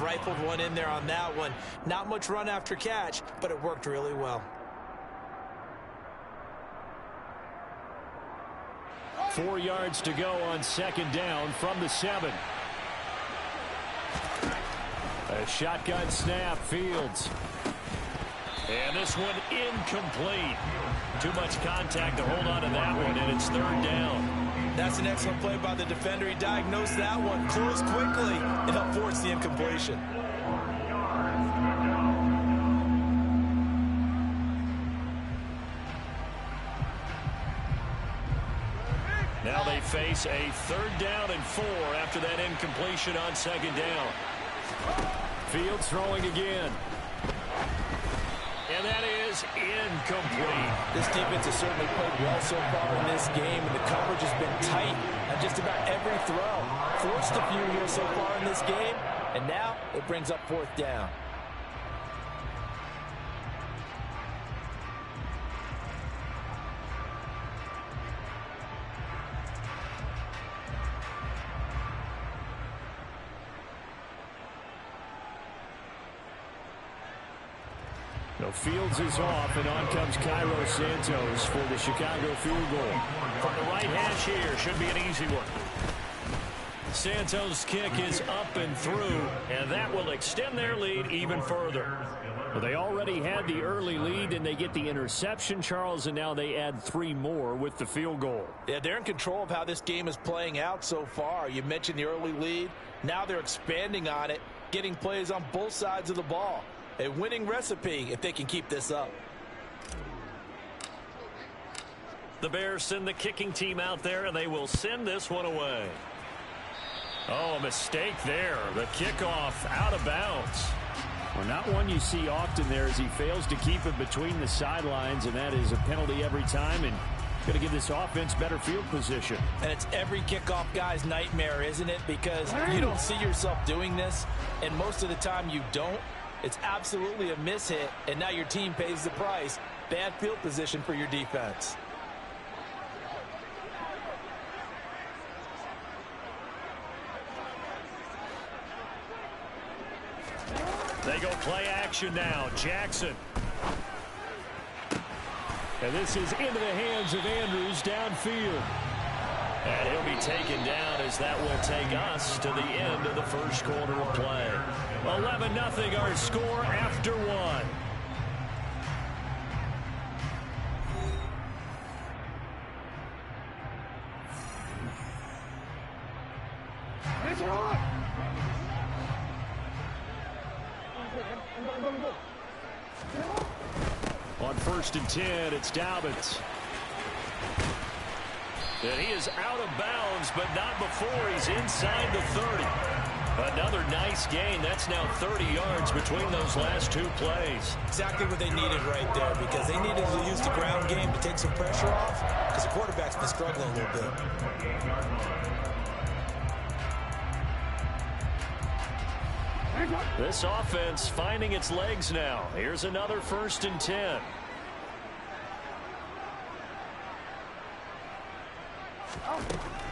rifled one in there on that one. Not much run after catch, but it worked really well. 4 yards to go on second down from the 7. A shotgun snap, Fields. And this one incomplete. Too much contact to hold on to that one, and it's third down. That's an excellent play by the defender. He diagnosed that one, closed quickly, and helped force the incompletion. Now they face a third down and 4 after that incompletion on second down. Fields throwing again. And that is incomplete. This defense has certainly played well so far in this game, and the coverage has been tight on just about every throw. Forced a few here so far in this game, and now it brings up fourth down. No, Fields is off, and on comes Cairo Santos for the Chicago field goal. From the right hash here, should be an easy one. Santos' kick is up and through, and that will extend their lead even further. Well, they already had the early lead, and they get the interception, Charles, and now they add 3 more with the field goal. Yeah, they're in control of how this game is playing out so far. You mentioned the early lead. Now they're expanding on it, getting plays on both sides of the ball. A winning recipe if they can keep this up. The Bears send the kicking team out there, and they will send this one away. Oh, a mistake there. The kickoff out of bounds. Well, not one you see often there as he fails to keep it between the sidelines, and that is a penalty every time, and going to give this offense better field position. And it's every kickoff guy's nightmare, isn't it? Because you don't see yourself doing this, and most of the time you don't. It's absolutely a mishit, and now your team pays the price. Bad field position for your defense. They go play action now. Jackson. And this is into the hands of Andrews downfield. And he'll be taken down as that will take us to the end of the first quarter of play. 11-0 our score after 1. On 1st and 10, it's Godz-Prdz. And he is out of bounds, but not before he's inside the 30. Another nice gain. That's now 30 yards between those last 2 plays. Exactly what they needed right there, because they needed to use the ground game to take some pressure off, because the quarterback's been struggling a little bit. This offense finding its legs now. Here's another 1st and 10.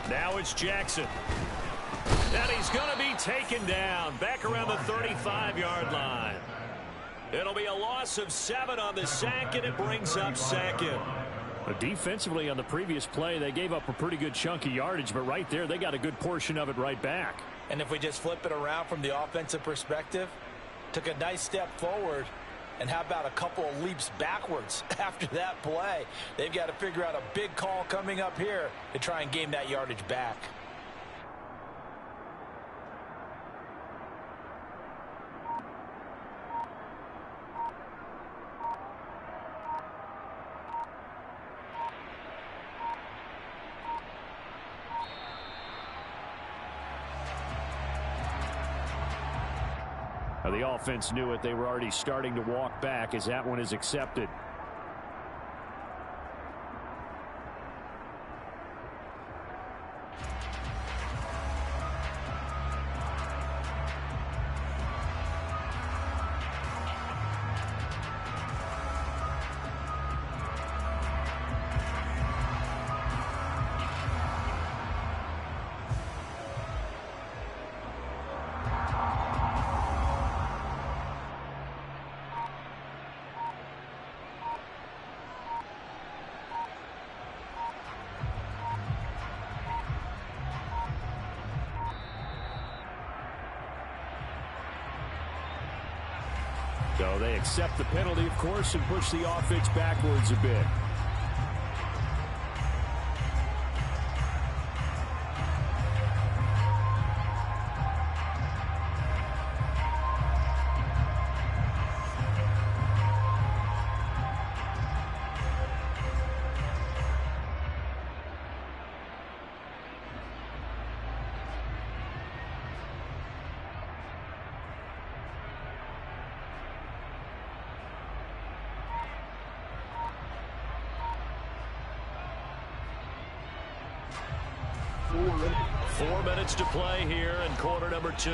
Now it's Jackson. And he's going to be taken down back around the 35-yard line. It'll be a loss of 7 on the sack, and it brings up 2nd. But defensively on the previous play, they gave up a pretty good chunk of yardage, but right there they got a good portion of it right back. And if we just flip it around from the offensive perspective, took a nice step forward, and how about a couple of leaps backwards after that play? They've got to figure out a big call coming up here to try and gain that yardage back. Now, the offense knew it. They were already starting to walk back as that one is accepted. So they accept the penalty, of course, and push the offense backwards a bit. Four minutes to play here in quarter number 2.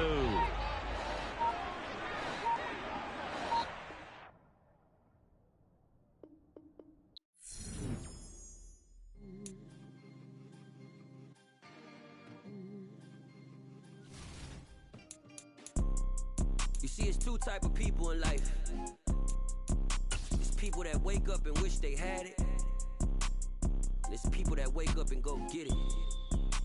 You see, it's two type of people in life. It's people that wake up and wish they had it. And it's people that wake up and go get it.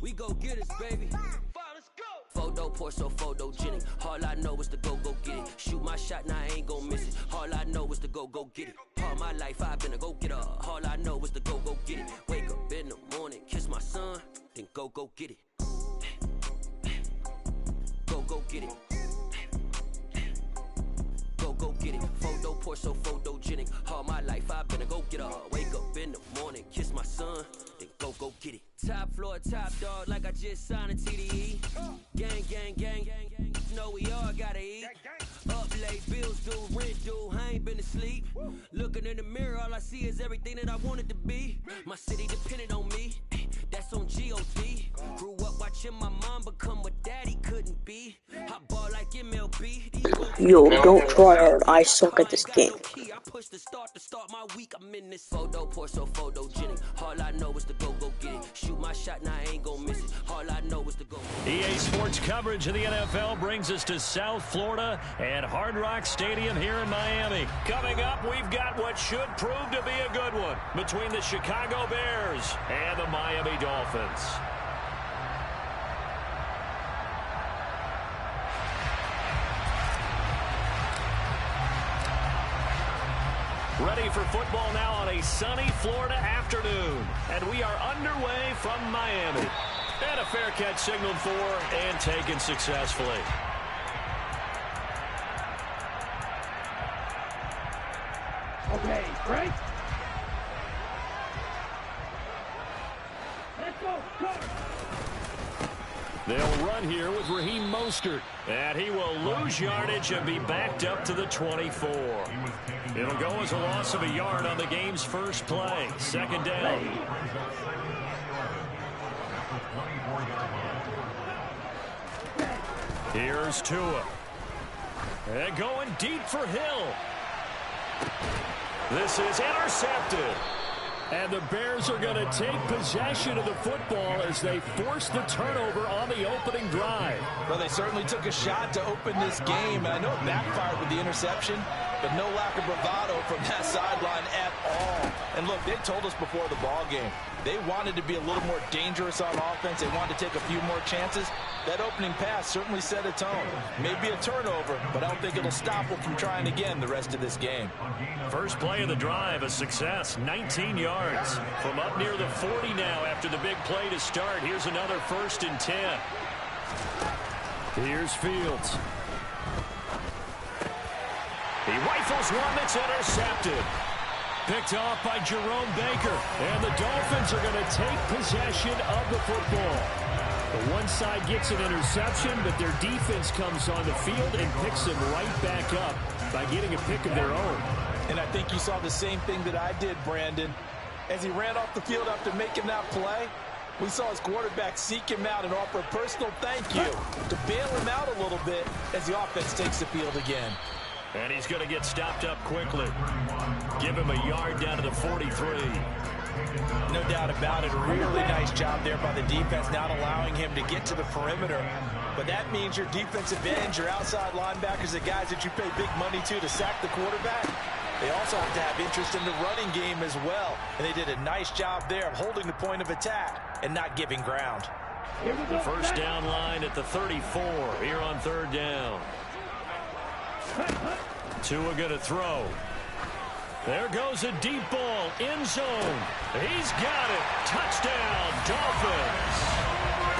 We go get it, baby. Let's go. Photo, so photogenic. All I know is to go get it. Shoot my shot, now I ain't gon' miss it. All I know is to go get it. All my life I've been a go-getter. All I know is to go get it. Wake up in the morning, kiss my son, then go get it. Go get it. Go get it. Photo, so photogenic. All my life I've been a go-getter. Wake up in the morning, kiss my son, then go get it. Top floor, top dog, like I just signed a TDE. Gang. You know we all gotta eat. Up late, bills due, rent due, I ain't been asleep. Looking in the mirror, all I see is everything that I wanted to be. My city depended on me, that's on G.O.D. Grew up watching my mom become what daddy couldn't be. I ball like MLB. Yo, don't try hard, I suck at this game. I push the start to start my week, I'm in this photo, so photogenic. All I know is to go get it. Shoot my shot, now I ain't gon' miss it. All I know is to go. EA Sports coverage of the NFL brings us to South Florida and Hard Rock Stadium here in Miami. Coming up, we've got what should prove to be a good one between the Chicago Bears and the Miami Dolphins. Ready for football now on a sunny Florida afternoon. And we are underway from Miami. And a fair catch signaled for and taken successfully. Okay, break. Let's go, go. They'll run here with Raheem Mostert. And he will lose yardage and be backed up to the 24. It'll go as a loss of a yard on the game's first play. Second down. Here's Tua. And going deep for Hill. This is intercepted. And the Bears are going to take possession of the football as they force the turnover on the opening drive. Well, they certainly took a shot to open this game. And I know it backfired with the interception, but no lack of bravado from that sideline at all. And look, they told us before the ball game, they wanted to be a little more dangerous on offense. They wanted to take a few more chances. That opening pass certainly set a tone. Maybe a turnover, but I don't think it'll stop them from trying again the rest of this game. First play of the drive, a success, 19 yards. From up near the 40 now after the big play to start. Here's another 1st and 10. Here's Fields. He rifles one that's intercepted. Picked off by Jerome Baker. And the Dolphins are going to take possession of the football. The one side gets an interception, but their defense comes on the field and picks them right back up by getting a pick of their own. And I think you saw the same thing that I did, Brandon. As he ran off the field after making that play, we saw his quarterback seek him out and offer a personal thank you to bail him out a little bit as the offense takes the field again. And he's going to get stopped up quickly. Give him a yard down to the 43. No doubt about it. Really nice job there by the defense, not allowing him to get to the perimeter. But that means your defensive ends, your outside linebackers, the guys that you pay big money to sack the quarterback, they also have to have interest in the running game as well. And they did a nice job there of holding the point of attack and not giving ground. The first down line at the 34 here on 3rd down. Tua going to throw. There goes a deep ball, end zone. He's got it. Touchdown, Dolphins.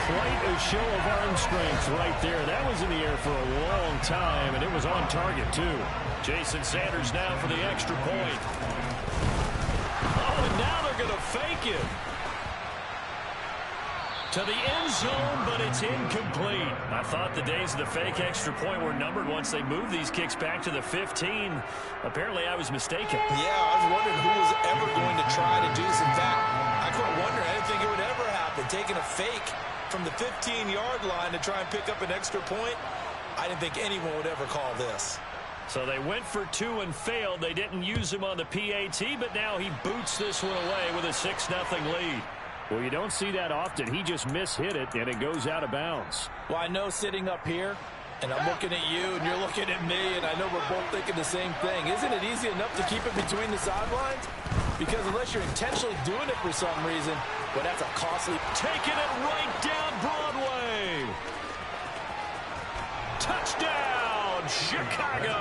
Quite a show of arm strength right there. That was in the air for a long time, and it was on target, too. Jason Sanders now for the extra point. Oh, and now they're going to fake it. To the end zone, but it's incomplete. I thought the days of the fake extra point were numbered once they moved these kicks back to the 15. Apparently, I was mistaken. Yeah, I was wondering who was ever going to try to do this. In fact, I couldn't wonder. I didn't think it would ever happen. Taking a fake from the 15-yard line to try and pick up an extra point, I didn't think anyone would ever call this. So they went for 2 and failed. They didn't use him on the PAT, but now he boots this one away with a 6-0 lead. Well, you don't see that often. He just mishit it, and it goes out of bounds. Well, I know sitting up here, and I'm looking at you, and you're looking at me, and I know we're both thinking the same thing. Isn't it easy enough to keep it between the sidelines? Because unless you're intentionally doing it for some reason, well, that's a costly... Taking it right down Broadway. Touchdown, Chicago.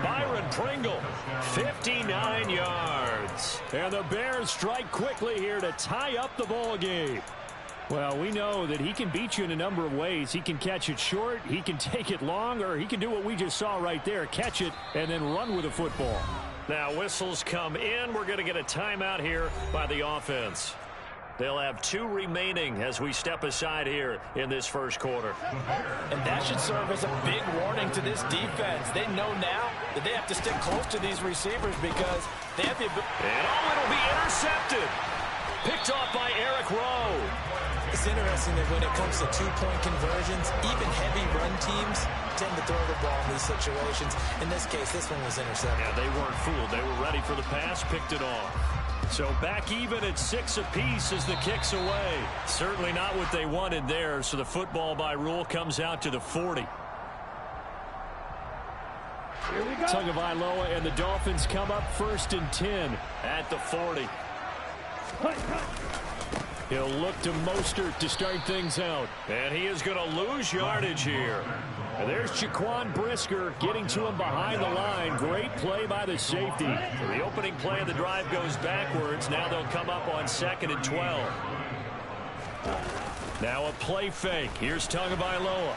Byron Pringle, 59 yards. And the Bears strike quickly here to tie up the ball game. Well, we know that he can beat you in a number of ways. He can catch it short, he can take it long, or he can do what we just saw right there, catch it and then run with the football. Now whistles come in. We're going to get a timeout here by the offense. They'll have 2 remaining as we step aside here in this first quarter. And that should serve as a big warning to this defense. They know now that they have to stick close to these receivers because they have the ability. And it'll be intercepted. Picked off by Eric Rowe. It's interesting that when it comes to 2-point conversions, even heavy run teams tend to throw the ball in these situations. In this case, this one was intercepted. Yeah, they weren't fooled. They were ready for the pass, picked it off. So back even at 6 apiece as the kick's away. Certainly not what they wanted there, so the football by rule comes out to the 40. Tagovailoa and the Dolphins come up 1st and 10 at the 40. He'll look to Mostert to start things out. And he is going to lose yardage here. And there's Jaquan Brisker getting to him behind the line. Great play by the safety. So the opening play of the drive goes backwards. Now they'll come up on 2nd and 12. Now a play fake. Here's Tagovailoa.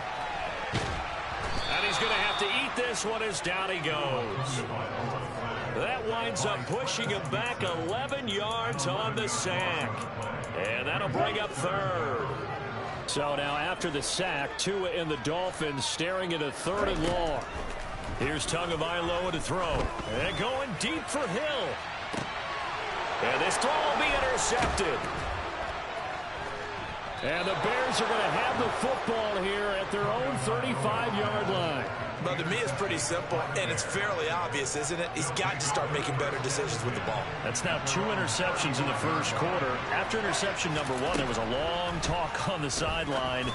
And he's going to have to eat this one as down he goes. That winds up pushing him back 11 yards on the sack. And that'll bring up 3rd. So now after the sack, Tua and the Dolphins staring at a 3rd and long. Here's Tagovailoa to throw. And going deep for Hill. And this throw will be intercepted. And the Bears are going to have the football here at their own 35-yard line. But to me, it's pretty simple, and it's fairly obvious, isn't it? He's got to start making better decisions with the ball. That's now 2 interceptions in the first quarter. After interception number 1, there was a long talk on the sideline,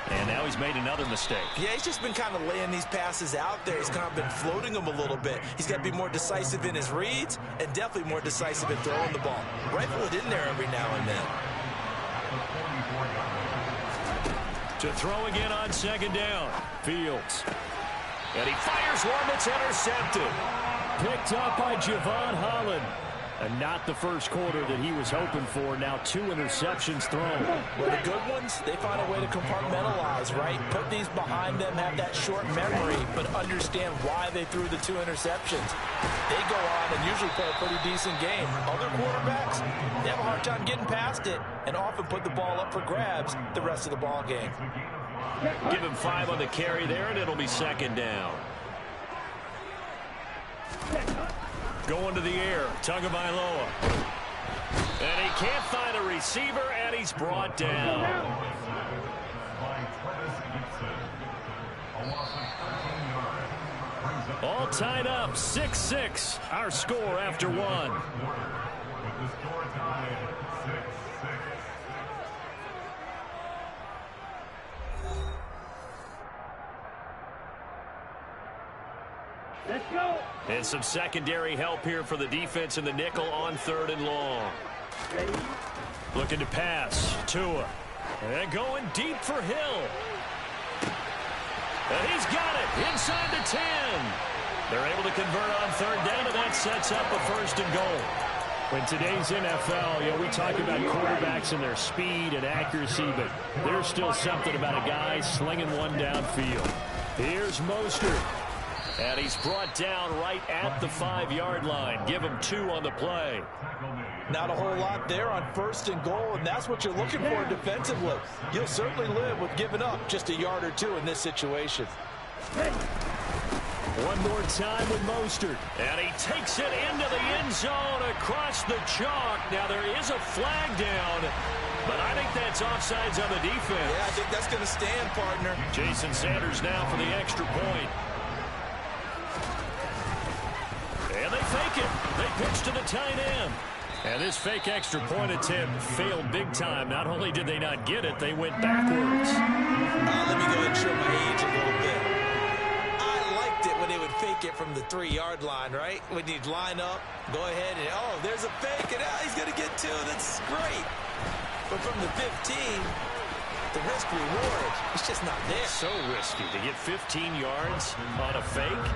and now he's made another mistake. Yeah, he's just been kind of laying these passes out there. He's kind of been floating them a little bit. He's got to be more decisive in his reads and definitely more decisive in throwing the ball. Rifle it in there every now and then. To throw again on 2nd down. Fields. And he fires one that's intercepted. Picked up by Javon Holland. And not the first quarter that he was hoping for. Now 2 interceptions thrown. Well, the good ones, they find a way to compartmentalize, right? Put these behind them, have that short memory, but understand why they threw the 2 interceptions. They go on and usually play a pretty decent game. Other quarterbacks, they have a hard time getting past it and often put the ball up for grabs the rest of the ball game. Give him 5 on the carry there, and it'll be 2nd down. Going to the air, Tagovailoa. And he can't find a receiver, and he's brought down. All tied up, 6-6, our score after 1. Let's go. And some secondary help here for the defense in the nickel on 3rd and long. Ready? Looking to pass. Tua. And going deep for Hill. And he's got it inside the 10. They're able to convert on third down, and that sets up a 1st and goal. In today's NFL, we talk about quarterbacks and their speed and accuracy, but there's still something about a guy slinging one downfield. Here's Mostert. And he's brought down right at the 5-yard line. Give him 2 on the play. Not a whole lot there on 1st and goal, and that's what you're looking for defensively. You'll certainly live with giving up just a yard or 2 in this situation. One more time with Mostert. And he takes it into the end zone across the chalk. Now there is a flag down, but I think that's offsides on the defense. Yeah, I think that's going to stand, partner. Jason Sanders now for the extra point. And they fake it. They pitch to the tight end. And this fake extra point attempt failed big time. Not only did they not get it, they went backwards. Let me go ahead and show my age a little bit. I liked it when they would fake it from the 3-yard line, right? When you'd line up, go ahead and, oh, there's a fake, and he's going to get 2. That's great. But from the 15, the risk-reward, it's just not there. So risky to get 15 yards on a fake.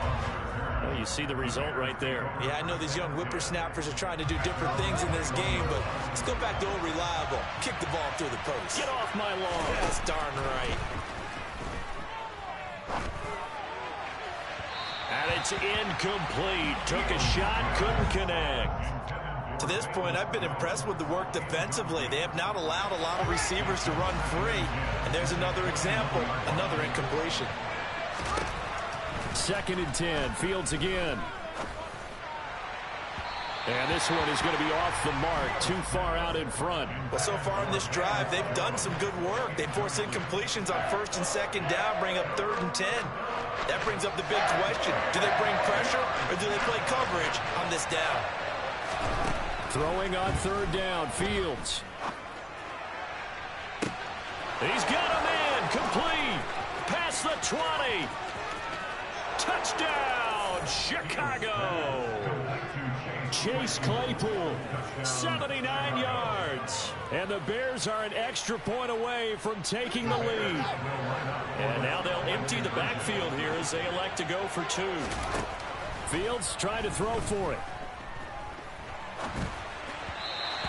Well, you see the result right there. Yeah, I know these young whippersnappers are trying to do different things in this game, but let's go back to old reliable. Kick the ball through the post. Get off my lawn. That's darn right. And it's incomplete. Took a shot, couldn't connect. To this point, I've been impressed with the work defensively. They have not allowed a lot of receivers to run free. And there's another example, another incompletion. 2nd and 10. Fields again. And this one is going to be off the mark. Too far out in front. Well, so far in this drive, they've done some good work. They force incompletions on 1st and 2nd down, bring up 3rd and 10. That brings up the big question. Do they bring pressure or do they play coverage on this down? Throwing on 3rd down. Fields. He's got a man. Complete. Past the 20. Touchdown, Chicago. Chase Claypool, 79 yards. And the Bears are an extra point away from taking the lead. And now they'll empty the backfield here as they elect to go for 2. Fields trying to throw for it.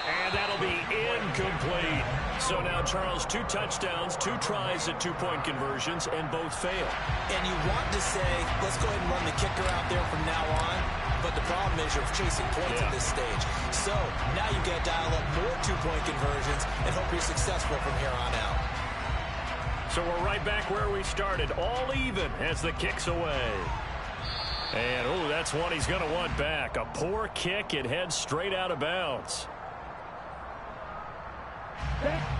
And that'll be incomplete. So now, Charles, 2 touchdowns, 2 tries at 2-point conversions, and both fail. And you want to say, let's go ahead and run the kicker out there from now on. But the problem is you're chasing points at this stage. So now you got to dial up more 2-point conversions and hope you're successful from here on out. So we're right back where we started, all even as the kick's away. And, oh, that's one he's going to want back. A poor kick. It heads straight out of bounds.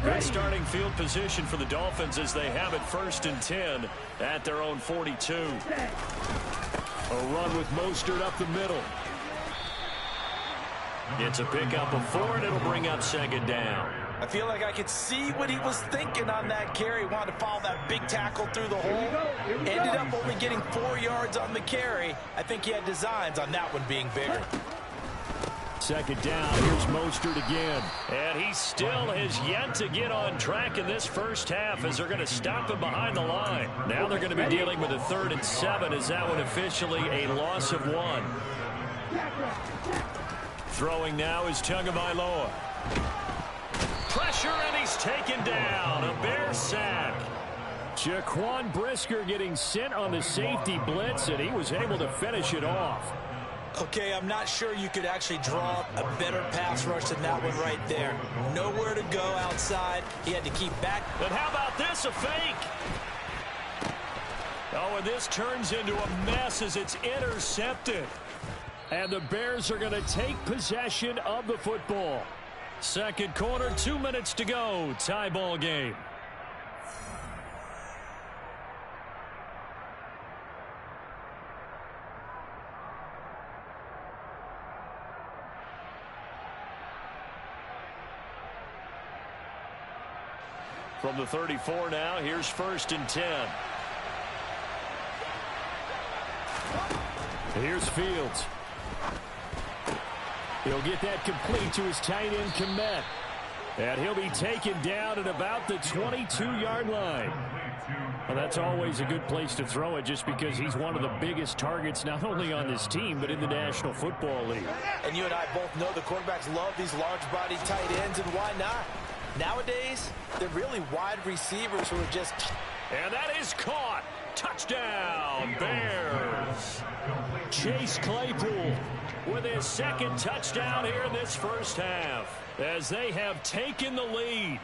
Good starting field position for the Dolphins as they have it 1st and 10 at their own 42. A run with Mostert up the middle. It's a pickup of 4, and it'll bring up 2nd down. I feel like I could see what he was thinking on that carry. He wanted to follow that big tackle through the hole. Ended up only getting 4 yards on the carry. I think he had designs on that one being bigger. 2nd down. Here's Mostert again. And he still has yet to get on track in this first half as they're going to stop him behind the line. Now they're going to be dealing with a 3rd and 7 as that one officially a loss of 1. Throwing now is Tagovailoa. Pressure, and he's taken down. A Bear sack. Jaquan Brisker getting sent on the safety blitz, and he was able to finish it off. Okay, I'm not sure you could actually draw a better pass rush than that one right there. Nowhere to go outside. He had to keep back. But how about this, a fake? Oh, and this turns into a mess as it's intercepted. And the Bears are going to take possession of the football. 2nd quarter, 2 minutes to go. Tie ball game. From the 34 now, here's 1st and 10. Here's Fields. He'll get that complete to his tight end, Komet. And he'll be taken down at about the 22-yard line. Well, that's always a good place to throw it just because he's one of the biggest targets not only on this team but in the National Football League. And you and I both know the quarterbacks love these large-body tight ends, and why not? Nowadays, they're really wide receivers who are just... And that is caught. Touchdown, Bears. Chase Claypool with his second touchdown here in this first half as they have taken the lead.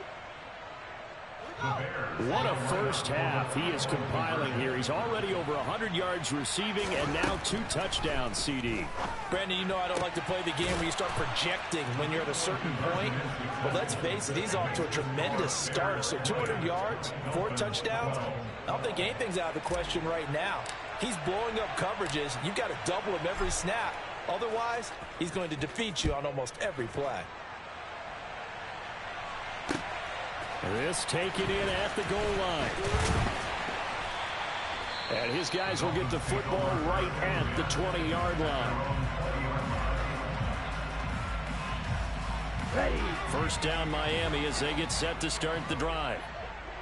What a first half he is compiling here. He's already over 100 yards receiving and now 2 touchdowns, CD. Brandon, you know I don't like to play the game where you start projecting when you're at a certain point. But let's face it, he's off to a tremendous start. So 200 yards, 4 touchdowns. I don't think anything's out of the question right now. He's blowing up coverages. You've got to double him every snap. Otherwise, he's going to defeat you on almost every play. This taken in at the goal line. And his guys will get the football right at the 20-yard line. Ready. First down Miami as they get set to start the drive.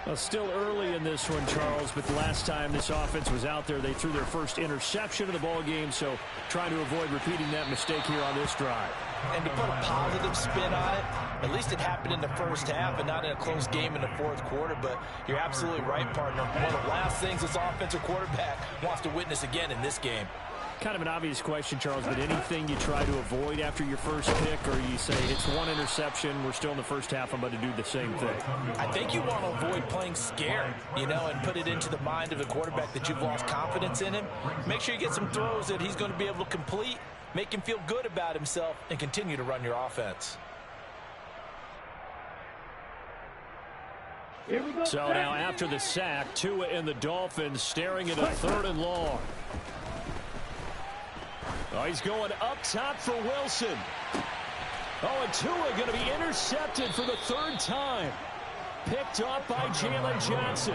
Well, still early in this one, Charles, but the last time this offense was out there, they threw their first interception of the ball game, so trying to avoid repeating that mistake here on this drive. And to put a positive spin on it, at least it happened in the first half and not in a close game in the fourth quarter. But you're absolutely right, partner. One of the last things this offensive quarterback wants to witness again in this game. Kind of an obvious question, Charles, but anything you try to avoid after your first pick, or you say it's one interception, we're still in the first half, I'm about to do the same thing? I think you want to avoid playing scared, and put it into the mind of the quarterback that you've lost confidence in him. Make sure you get some throws that he's going to be able to complete, make him feel good about himself, and continue to run your offense. Here we go. So now after the sack, Tua and the Dolphins staring at a 3rd and long. Oh, he's going up top for Wilson. Oh, and Tua going to be intercepted for the 3rd time. Picked off by Jalen Johnson.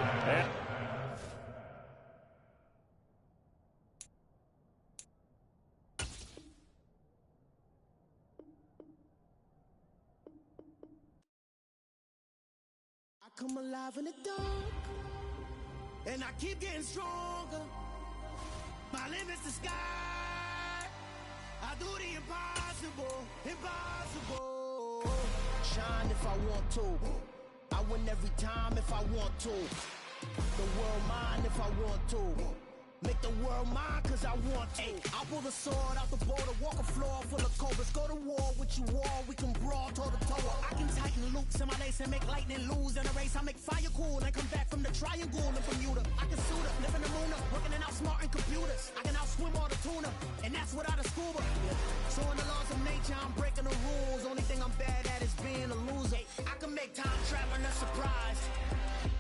I come alive in the dark, and I keep getting stronger. My limit's the sky. I do the impossible, impossible. Shine if I want to. I win every time if I want to. The world mine if I want to. Make the world mine cause I want to. I'll pull the sword out the border, walk a floor full of cobras. Go to war with you all, we can brawl toe to toe. I can tighten loops in my lace and make lightning lose in a race. I make fire cool and come back from the triangle in Bermuda. I can suit up, live in the moon up, working and outsmarting computers. I can outswim all the tuna, and that's without a scuba. So in the laws of nature, I'm breaking the rules. Only thing I'm bad at is being a loser. I can make time traveling a surprise,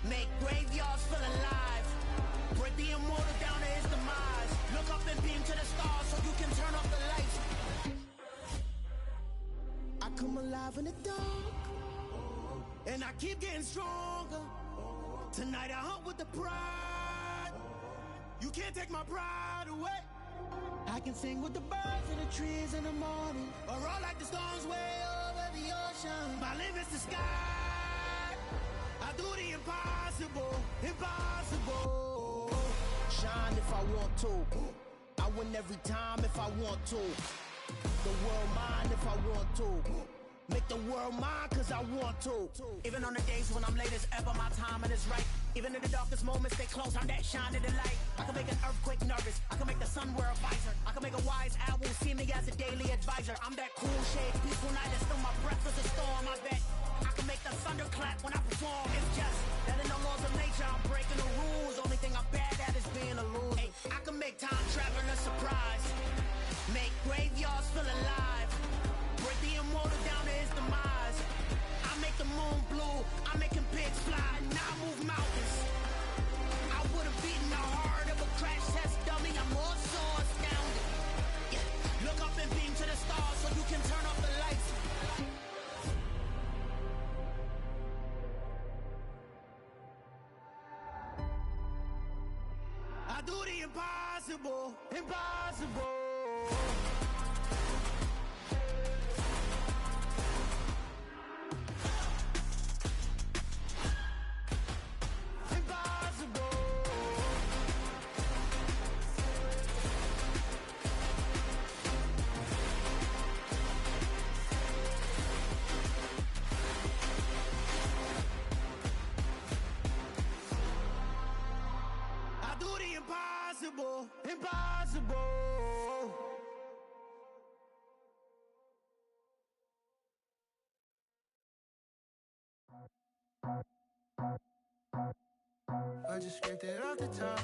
make graveyards feel alive. Break the immortal down to his demise. Look up and beam to the stars so you can turn off the lights. I come alive in the dark, and I keep getting stronger. Tonight I hunt with the pride. You can't take my pride away. I can sing with the birds and the trees in the morning, or roll like the storms way over the ocean. My limit's the sky. I do the impossible, impossible. Shine if I want to. I win every time if I want to. The world mine if I want to. Make the world mine cause I want to. Even on the days when I'm late as ever, my timing is right. Even in the darkest moments, stay close, I'm that shine of the light. I can make an earthquake nervous, I can make the sun wear a visor. I can make a wise owl see me as a daily advisor. I'm that cool shade, peaceful night, and still my breath is a storm, I bet. I can make the thunder clap when I perform. It's just that in the laws of nature, I'm breaking the rules. Only thing I'm bad at is being a loser. I can make time traveling a surprise, make graveyards feel alive. Break the immortal down to his demise. I make the moon blue, I'm making pigs fly, now I move mountains. I would have beaten the heart of a crash test dummy. I'm more so astounded. Yeah. Look up and beam to the stars so you can turn off the lights. I do the impossible, impossible. Impossible. impossible, impossible. I just scraped it off the top,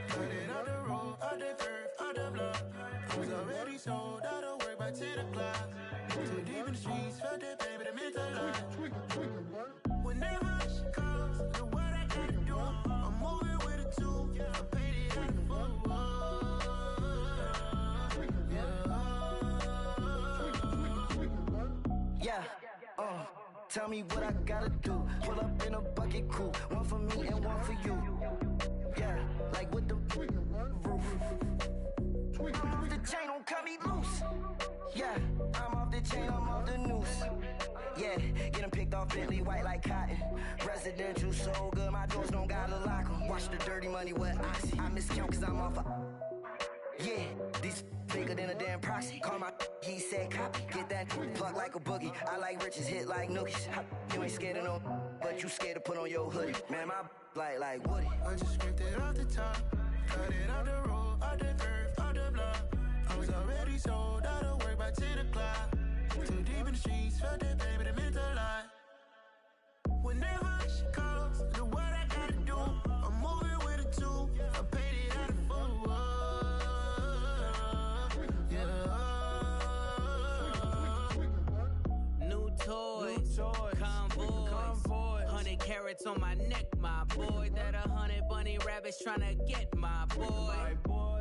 got it out the road, out the curve, out the block. I was already sold out of work by 10 o'clock. Too deep in the streets, felt that pain, but it meant a lot. Whenever she calls, know what I gotta do. I'm moving with a two, I paid it out the full. Yeah, tell me what I gotta do. Pull up in a bucket crew, one for me and one for you. Yeah, like with the roof. I'm off the chain, don't cut me loose. Yeah, I'm off the chain, I'm off the noose. Yeah, getting picked off Bentley, white like cotton. Residential so good, my doors don't gotta lock 'em. Watch the dirty money with oxy. I miscount cause I'm off yeah, these bigger than a damn proxy. Call my he said copy. Get that plug like a boogie. I like riches, hit like nookies. You ain't scared of no, but you scared to put on your hoodie. Man, my like Woody. I just scraped it off the top, cut it out the road, out the curve, out the block. I was already sold out of work by 10 o'clock. Too deep in the streets, felt that pain, but it meant a lot. Whenever she calls, know what I gotta do. I'm moving with a two, I paid it out of full. New toys, convoys, 100 carats on my neck, my boy. That 100 bunny rabbits tryna get my boy.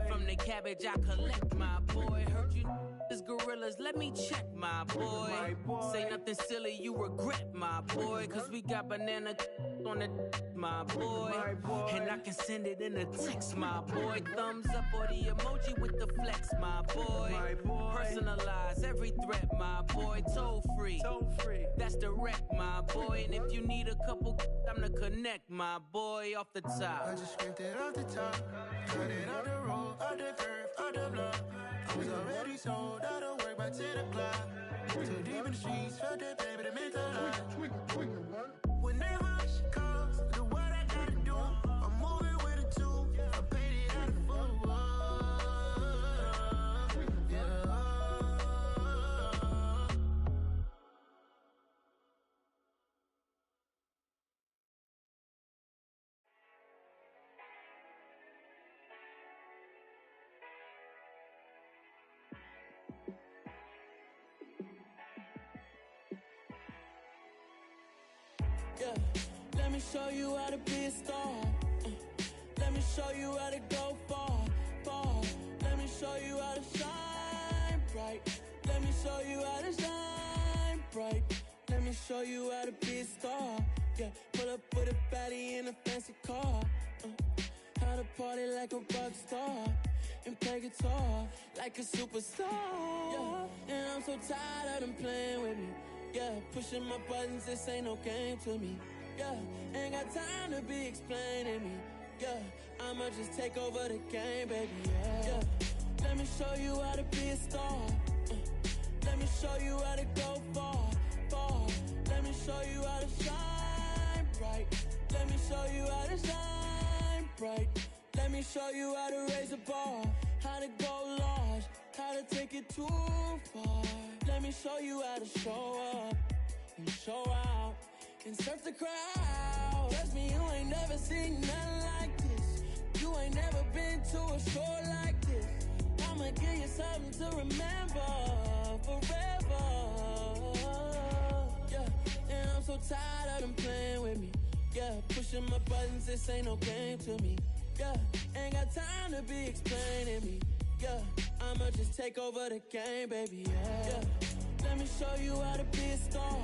From the cabbage I collect, my boy. Heard you is gorillas, let me check, my boy. Say nothing silly, you regret, my boy. Cause we got banana on the my boy. And I can send it in a text, my boy. Thumbs up or the emoji with the flex, my boy. Personalize every threat, my boy. Toll free, that's direct, my boy. And if you need a couple, I'm the connect, my boy. Off the top, I just scraped it off the top, cut it out the road, out the curve, out the block. I was already sold out of work by 10 o'clock. Too deep in the streets, felt that pain, but it meant a lot. Whenever she calls, know what I gotta do. I'm moving with a two, I paid it out of full. Yeah, let me show you how to be a star. Let me show you how to go far, far. Let me show you how to shine bright. Let me show you how to shine bright. Let me show you how to be a star. Yeah, pull up with a baddie in a fancy car. How to party like a rock star and play guitar like a superstar. Yeah, and I'm so tired of them playing with me. Yeah, pushing my buttons, this ain't no game to me. Yeah, ain't got time to be explaining me. Yeah, I'ma just take over the game, baby. Yeah, let me show you how to be a star. Let me show you how to go far, far. Let me show you how to shine bright. Let me show you how to shine bright. Let me show you how to raise a bar, how to go large, how to take it too far. Let me show you how to show up and show out and surf the crowd. Trust me, you ain't never seen nothing like this. You ain't never been to a show like this. I'ma give you something to remember forever. Yeah, and I'm so tired of them playing with me. Yeah, pushing my buttons, this ain't no game to me. Yeah, ain't got time to be explaining me. Yeah, I'ma just take over the game, baby. Yeah, let me show you how to be a star.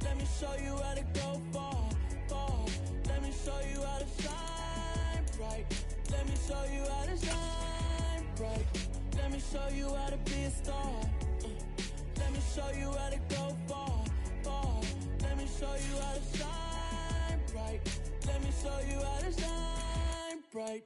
Let me show you how to go far, far. Let me show you how to shine bright. Let me show you how to shine bright. Let me show you how to be a star. Let me show you how to go far, far. Let me show you how to shine bright. Let me show you how to shine bright.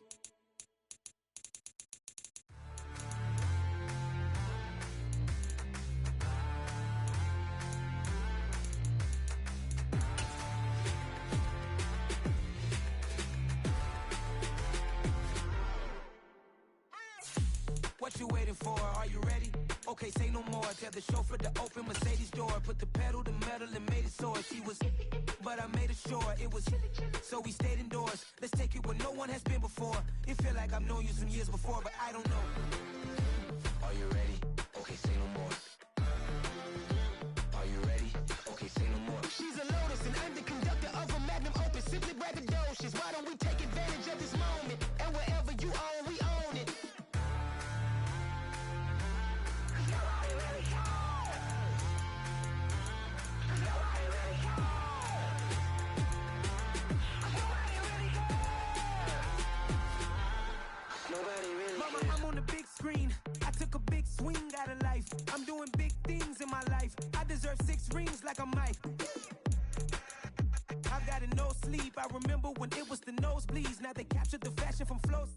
What you waiting for? Are you ready? Okay, say no more. Tell the chauffeur to open Mercedes door. Put the pedal to metal and made it soar. She was, but I made it sure it was. So we stayed indoors. Let's take it where no one has been before. It feel like I've known you some years before, but I don't know. Are you ready? Okay, say no more. Are you ready? Okay, say no more. She's a Lotus and I'm the conductor of a Magnum Opus. Simply braggadocious. Why don't we take advantage of this moment? And wherever you own, we own it. Mama, I'm on the big screen. I took a big swing out of life. I'm doing big things in my life. I deserve 6 rings like I'm Mike. I've got no sleep. I remember when it was the nosebleeds. Now they captured the fashion from flows.